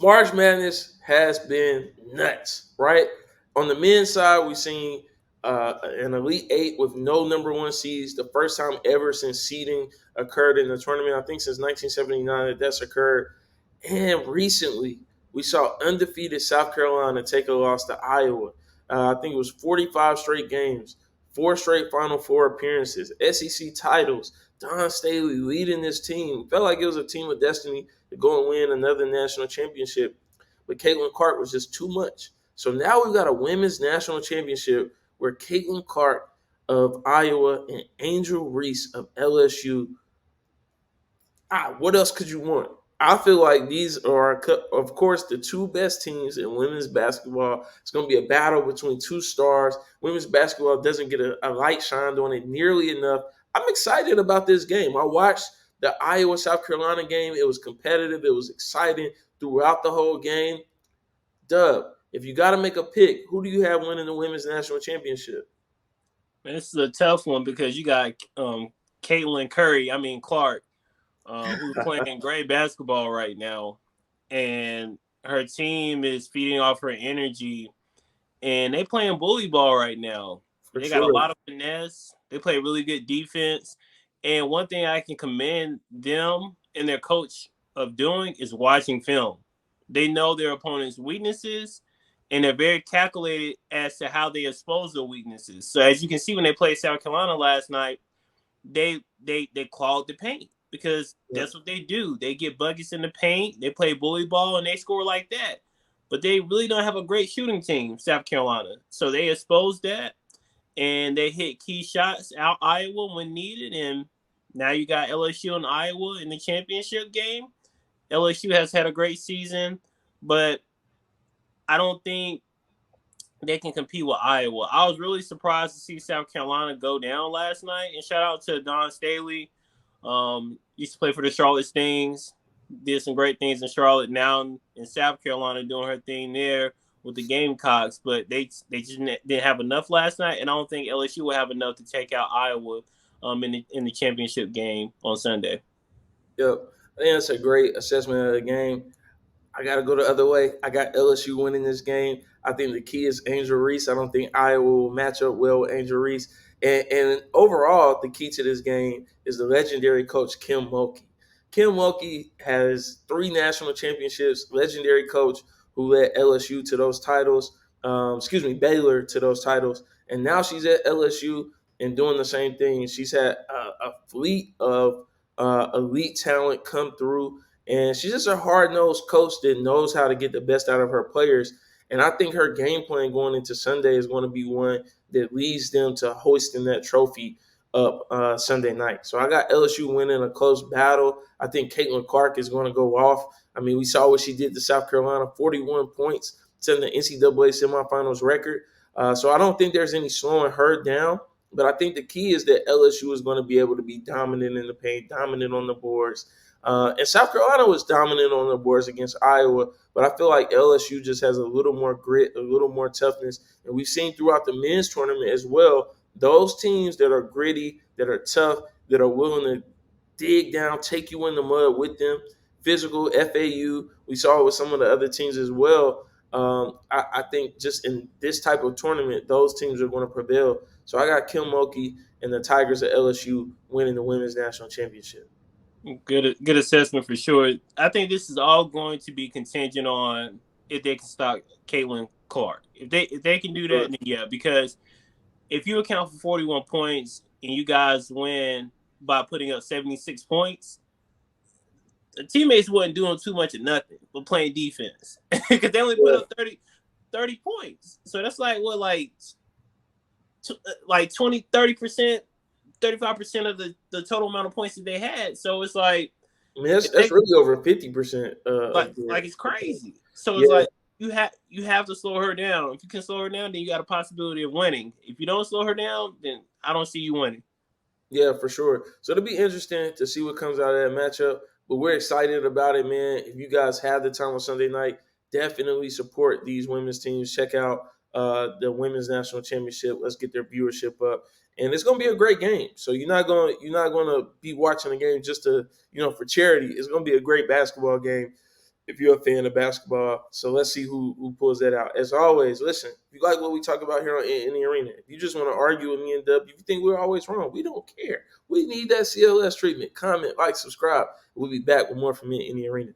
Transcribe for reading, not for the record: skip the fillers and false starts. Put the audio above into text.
March Madness has been nuts, right? On the men's side, we've seen an Elite Eight with no number one seeds, the first time ever since seeding occurred in the tournament. I think since 1979 that's occurred. And recently, we saw undefeated South Carolina take a loss to Iowa. I think it was 45 straight games, four straight Final Four appearances, SEC titles. Don Staley leading this team. Felt like it was a team of destiny to go and win another national championship. But Caitlin Clark was just too much. So now we've got a women's national championship where Caitlin Clark of Iowa and Angel Reese of LSU. What else could you want? I feel like these are, of course, the two best teams in women's basketball. It's going to be a battle between two stars. Women's basketball doesn't get a light shined on it nearly enough. I'm excited about this game. I watched the Iowa South Carolina game. It was competitive. It was exciting throughout the whole game. Dub, if you got to make a pick, who do you have winning the women's national championship? Man, this is a tough one because you got Clark, who's playing great basketball right now, and her team is feeding off her energy, and they playing bully ball right now. For They got a sure. lot of finesse. They play really good defense, and one thing I can commend them and their coach of doing is watching film. They know their opponent's weaknesses, and they're very calculated as to how they expose their weaknesses. So as you can see when they played South Carolina last night, they clogged the paint because Yeah. that's what they do. They get buckets in the paint, they play bully ball, and they score like that. But they really don't have a great shooting team, South Carolina. So they exposed that, and they hit key shots out Iowa when needed. And now you got LSU and Iowa in the championship game. LSU has had a great season, but I don't think they can compete with Iowa. I was really surprised to see South Carolina go down last night. And shout out to Don Staley. Used to play for the Charlotte Stings. Did some great things in Charlotte. Now in South Carolina, doing her thing there with the Gamecocks. But they just didn't have enough last night, and I don't think LSU will have enough to take out Iowa in the championship game on Sunday. Yep. I think that's a great assessment of the game. I got to go the other way. I got LSU winning this game. I think the key is Angel Reese. I don't think Iowa will match up well with Angel Reese. And overall, the key to this game is the legendary coach Kim Mulkey. Kim Mulkey has three national championships. Legendary coach who led LSU to those titles. Baylor to those titles, and now she's at LSU and doing the same thing. She's had a fleet of elite talent come through, and she's just a hard nosed coach that knows how to get the best out of her players. And I think her game plan going into Sunday is going to be one that leads them to hoisting that trophy up Sunday night. So I got LSU winning a close battle. I think Caitlin Clark is going to go off. I mean, we saw what she did to South Carolina, 41 points, setting the NCAA semifinals record. So I don't think there's any slowing her down. But I think the key is that LSU is going to be able to be dominant in the paint, dominant on the boards. And South Carolina was dominant on the boards against Iowa, but I feel like LSU just has a little more grit, a little more toughness. And we've seen throughout the men's tournament as well, those teams that are gritty, that are tough, that are willing to dig down, take you in the mud with them, physical, FAU. We saw it with some of the other teams as well. I think just in this type of tournament, those teams are going to prevail. So I got Kim Mulkey and the Tigers at LSU winning the women's national championship. Good assessment for sure. I think this is all going to be contingent on if they can stop Caitlin Clark. If they can do that, then yeah. Because if you account for 41 points and you guys win by putting up 76 points, the teammates wasn't doing too much of nothing but playing defense because they only put Yeah. up 30 points. So that's like what like 20, 30%, 35% of the total amount of points that they had. So it's like I mean, that's they really over 50% like of like their. it's crazy. So it's Yeah, like you have to slow her down. If you can slow her down, then you got a possibility of winning. If you don't slow her down, then I don't see you winning. yeah, for sure. So it'll be interesting to see what comes out of that matchup. But we're excited about it, man. If you guys have the time on Sunday night, definitely support these women's teams. Check out the women's national championship. Let's get their viewership up, and it's gonna be a great game. So you're not gonna be watching the game just to for charity. It's gonna be a great basketball game. if you're a fan of basketball. So let's see who pulls that out. As always, listen, if you like what we talk about here in the arena, if you just want to argue with me and Dub, if you think we're always wrong, we don't care. We need that CLS treatment. Comment, like, subscribe. We'll be back with more from me in the arena.